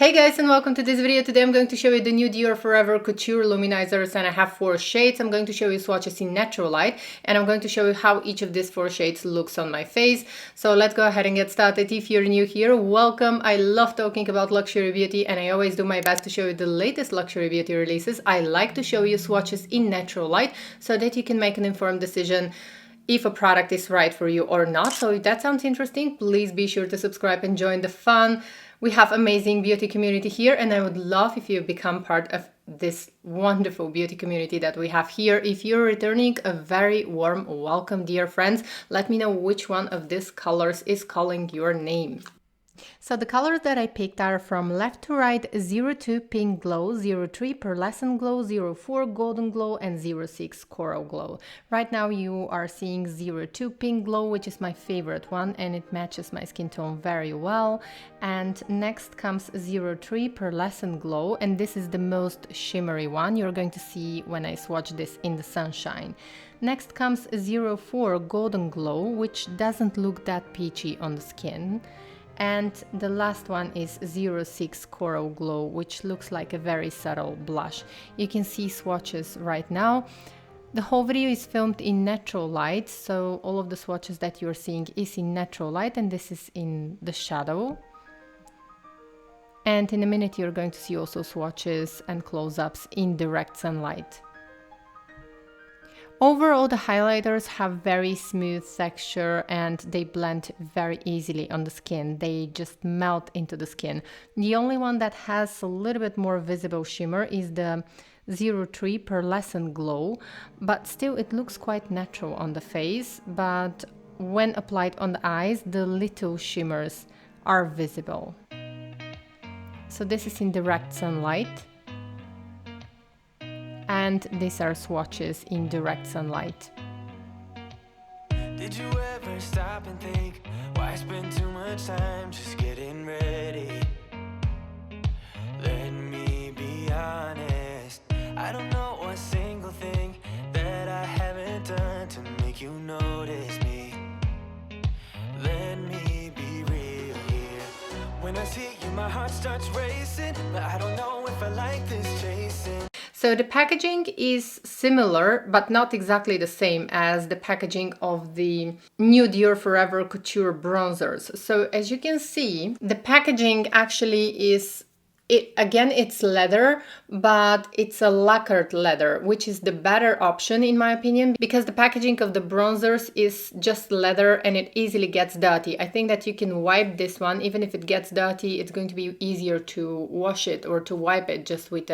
Hey guys, and welcome to this video. Today I'm going to show you the new Dior Forever Couture Luminizers, and I have 4 shades. I'm going to show you swatches in natural light, and I'm going to show you how each of these 4 shades looks on my face. So let's go ahead and get started. If you're new here, welcome. I love talking about luxury beauty, and I always do my best to show you the latest luxury beauty releases. I like to show you swatches in natural light so that you can make an informed decision if a product is right for you or not. So if that sounds interesting, please be sure to subscribe and join the fun. We have amazing beauty community here, and I would love if you become part of this wonderful beauty community that we have here. If you're returning, a very warm welcome, dear friends. Let me know which one of these colors is calling your name. So the colors that I picked are from left to right: 02 Pink Glow, 03 Pearlescent Glow, 04 Golden Glow, and 06 Coral Glow. Right now you are seeing 02 Pink Glow, which is my favorite one, and it matches my skin tone very well. And next comes 03 Pearlescent Glow, and this is the most shimmery one. You're going to see when I swatch this in the sunshine. Next comes 04 Golden Glow, which doesn't look that peachy on the skin. And the last one is 06 Coral Glow, which looks like a very subtle blush. You can see swatches right now. The whole video is filmed in natural light, so all of the swatches that you're seeing is in natural light, and this is in the shadow. And in a minute you're going to see also swatches and close-ups in direct sunlight. Overall, the highlighters have very smooth texture and they blend very easily on the skin. They just melt into the skin. The only one that has a little bit more visible shimmer is the 03 Pearlescent Glow, but still it looks quite natural on the face, but when applied on the eyes, the little shimmers are visible. So this is in direct sunlight. And these are swatches in direct sunlight. Did you ever stop and think, why spend too much time just getting ready? Let me be honest, I don't know a single thing that I haven't done to make you notice me. Let me be real here. When I see you, my heart starts racing, but I don't know if I like this chasing. So the packaging is similar, but not exactly the same as the packaging of the new Dior Forever Couture bronzers. So as you can see, the packaging actually is, it's leather, but it's a lacquered leather, which is the better option in my opinion, because the packaging of the bronzers is just leather and it easily gets dirty. I think that you can wipe this one, even if it gets dirty, it's going to be easier to wash it or to wipe it just with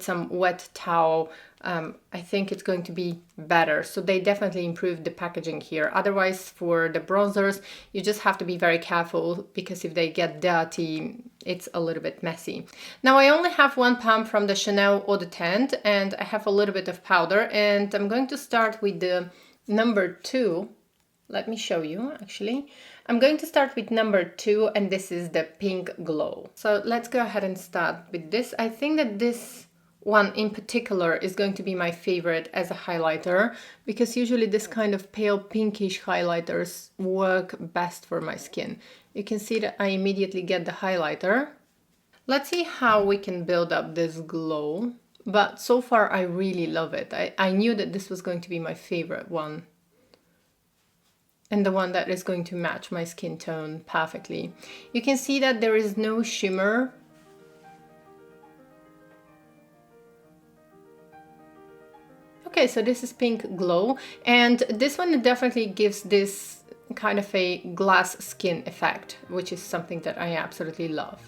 some wet towel. I think it's going to be better. So they definitely improved the packaging here. Otherwise, for the bronzers, you just have to be very careful because if they get dirty, it's a little bit messy. Now I only have 1 pump from the Chanel Eau de Teint, and I have a little bit of powder, and I'm going to start with the number 2. Let me show you actually. I'm going to start with number 2, and this is the Pink Glow. So let's go ahead and start with this. I think that this one in particular is going to be my favorite as a highlighter, because usually this kind of pale pinkish highlighters work best for my skin. You can see that I immediately get the highlighter. Let's see how we can build up this glow, but so far I really love it. I knew that this was going to be my favorite one and the one that is going to match my skin tone perfectly. You can see that there is no shimmer. Okay, so this is Pink Glow, and this one definitely gives this kind of a glass skin effect, which is something that I absolutely love.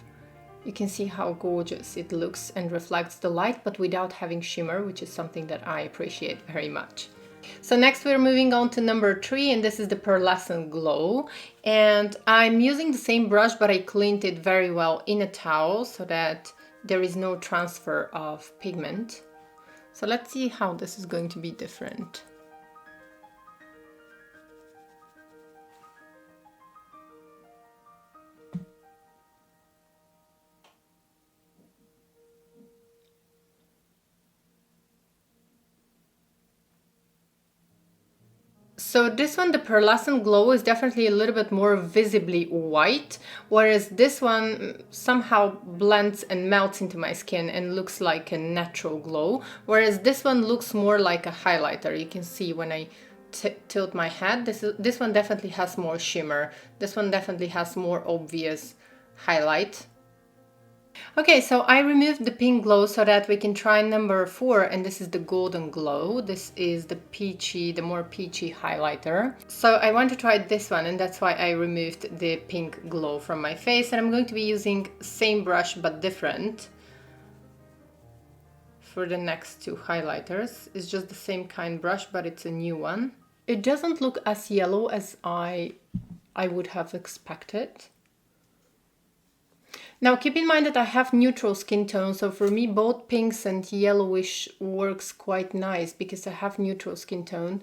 You can see how gorgeous it looks and reflects the light, but without having shimmer, which is something that I appreciate very much. So next we're moving on to number 3, and this is the Pearlescent Glow. And I'm using the same brush, but I cleaned it very well in a towel so that there is no transfer of pigment. So let's see how this is going to be different. So So this one, the Pearlescent Glow, is definitely a little bit more visibly white, whereas this one somehow blends and melts into my skin and looks like a natural glow, whereas this one looks more like a highlighter. You can see when I tilt my head, this one definitely has more shimmer. This one definitely has more obvious highlight. Okay, so I removed the pink glow so that we can try number 4, and this is the golden glow. This is the peachy, the more peachy highlighter. So I want to try this one, and that's why I removed the pink glow from my face, and I'm going to be using same brush but different for the next 2 highlighters. It's just the same kind brush, but it's a new one. It doesn't look as yellow as I would have expected. Now keep in mind that I have neutral skin tone, so for me both pinks and yellowish works quite nice because I have neutral skin tone,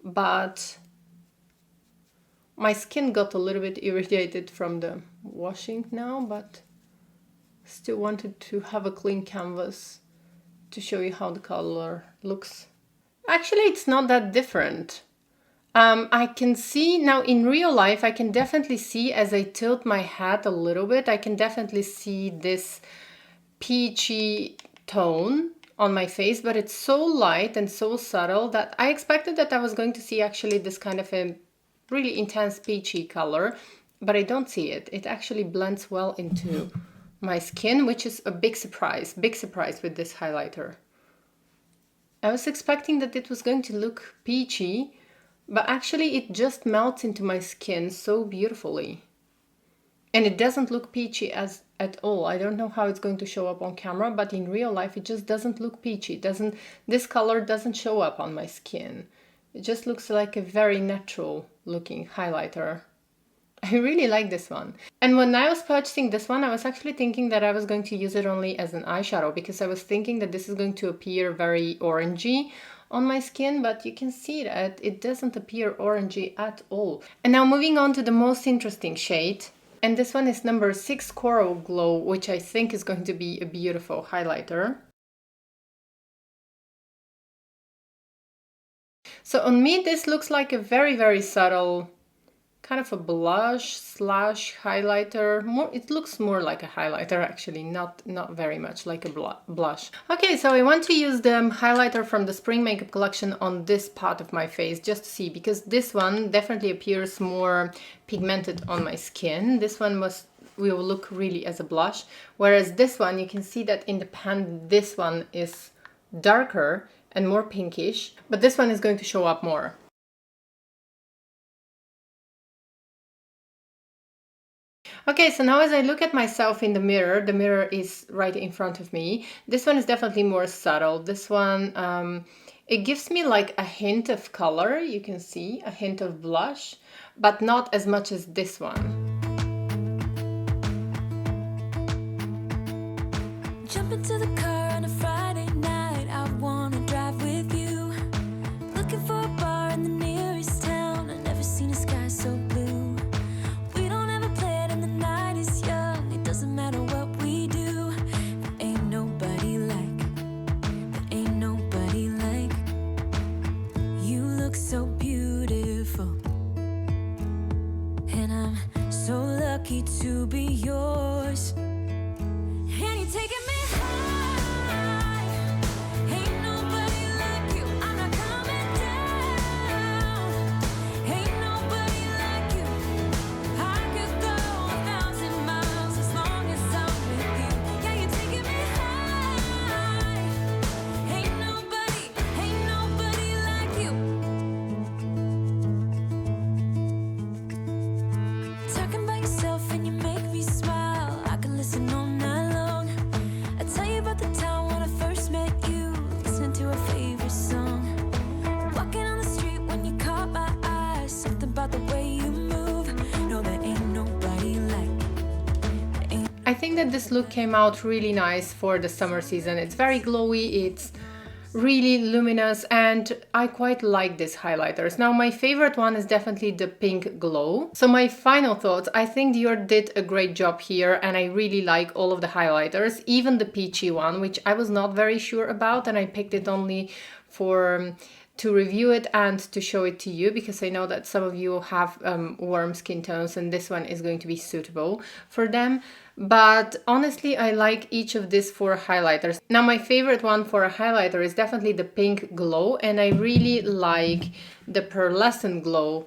but my skin got a little bit irritated from the washing now, but still wanted to have a clean canvas to show you how the color looks. Actually, it's not that different. I can see now in real life, I can definitely see as I tilt my head a little bit, I can definitely see this peachy tone on my face, but it's so light and so subtle that I expected that I was going to see actually this kind of a really intense peachy color, but I don't see it. It actually blends well into my skin, which is a big surprise with this highlighter. I was expecting that it was going to look peachy, but actually it just melts into my skin so beautifully. And it doesn't look peachy at all. I don't know how it's going to show up on camera, but in real life it just doesn't look peachy. This color doesn't show up on my skin. It just looks like a very natural looking highlighter. I really like this one. And when I was purchasing this one, I was actually thinking that I was going to use it only as an eyeshadow because I was thinking that this is going to appear very orangey on my skin, but you can see that it doesn't appear orangey at all. And now moving on to the most interesting shade, and this one is number 6 Coral Glow, which I think is going to be a beautiful highlighter. So on me this looks like a very, very subtle kind of a blush slash highlighter. It looks more like a highlighter actually, not very much like a blush. Okay, so I want to use the highlighter from the spring makeup collection on this part of my face just to see, because this one definitely appears more pigmented on my skin. This one will look really as a blush, whereas this one, you can see that in the pan, this one is darker and more pinkish, but this one is going to show up more. Okay, so now as I look at myself in the mirror is right in front of me. This one is definitely more subtle. This one, it gives me like a hint of color. You can see a hint of blush, but not as much as this one. Jump into the car on a Friday night. I wanna drive with you. Looking for a bar in the nearest town. I've never seen a sky so blue. We don't have a plan and the night is young. It doesn't matter what we do. There ain't nobody like you. Look so beautiful, and I'm so lucky to be yours. And you're taking me high. Ain't nobody like you. I'm not coming down. Ain't nobody like you. I could go 1,000 miles as long as I'm with you. Yeah, you're taking me high. Ain't nobody like you. Talking about yourself and you make me smile. I can listen all night long. I tell you about the time when I first met you, listening to our favorite song. Walking on the street when you caught my eye, something about the way you move. No, there ain't nobody like. I think that this look came out really nice for the summer season. It's very glowy, it's really luminous, and I quite like these highlighters. Now my favorite one is definitely the pink glow. So my final thoughts, I think Dior did a great job here, and I really like all of the highlighters, even the peachy one, which I was not very sure about, and I picked it only for to review it and to show it to you, because I know that some of you have warm skin tones and this one is going to be suitable for them. But honestly, I like each of these 4 highlighters. Now my favorite one for a highlighter is definitely the Pink Glow, and I really like the Pearlescent Glow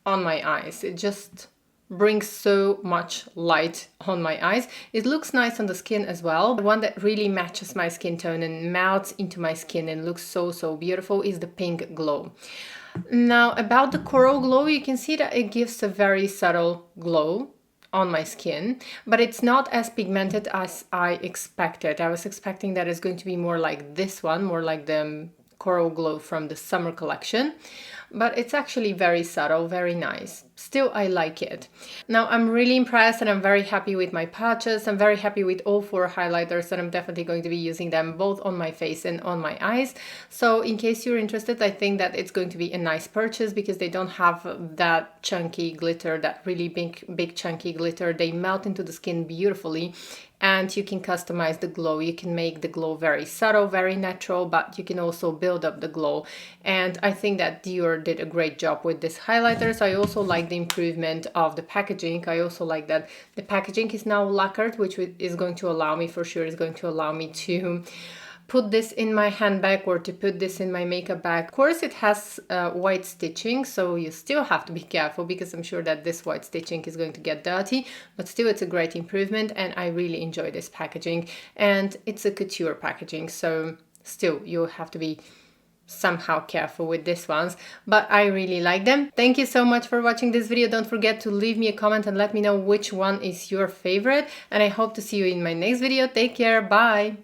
on my eyes. It just brings so much light on my eyes. It looks nice on the skin as well. The one that really matches my skin tone and melts into my skin and looks so beautiful is the Pink Glow. Now about the Coral Glow, you can see that it gives a very subtle glow on my skin, but it's not as pigmented as I expected. I was expecting that it's going to be more like this one, more like the Coral Glow from the summer collection, but it's actually very subtle, very nice. Still, I like it. Now I'm really impressed and I'm very happy with my patches. I'm very happy with all 4 highlighters, and I'm definitely going to be using them both on my face and on my eyes. So in case you're interested, I think that it's going to be a nice purchase because they don't have that chunky glitter, that really big chunky glitter. They melt into the skin beautifully, and you can customize the glow. You can make the glow very subtle, very natural, but you can also build up the glow. And I think that Dior did a great job with this highlighters. I also like the improvement of the packaging. I also like that the packaging is now lacquered, which is going to allow me, for sure, is going to allow me to put this in my handbag or to put this in my makeup bag. Of course, it has white stitching, so you still have to be careful because I'm sure that this white stitching is going to get dirty, but still it's a great improvement, and I really enjoy this packaging. And it's a couture packaging, so still you have to be somehow careful with these ones, but I really like them. Thank you so much for watching this video. Don't forget to leave me a comment and let me know which one is your favorite, and I hope to see you in my next video. Take care, bye!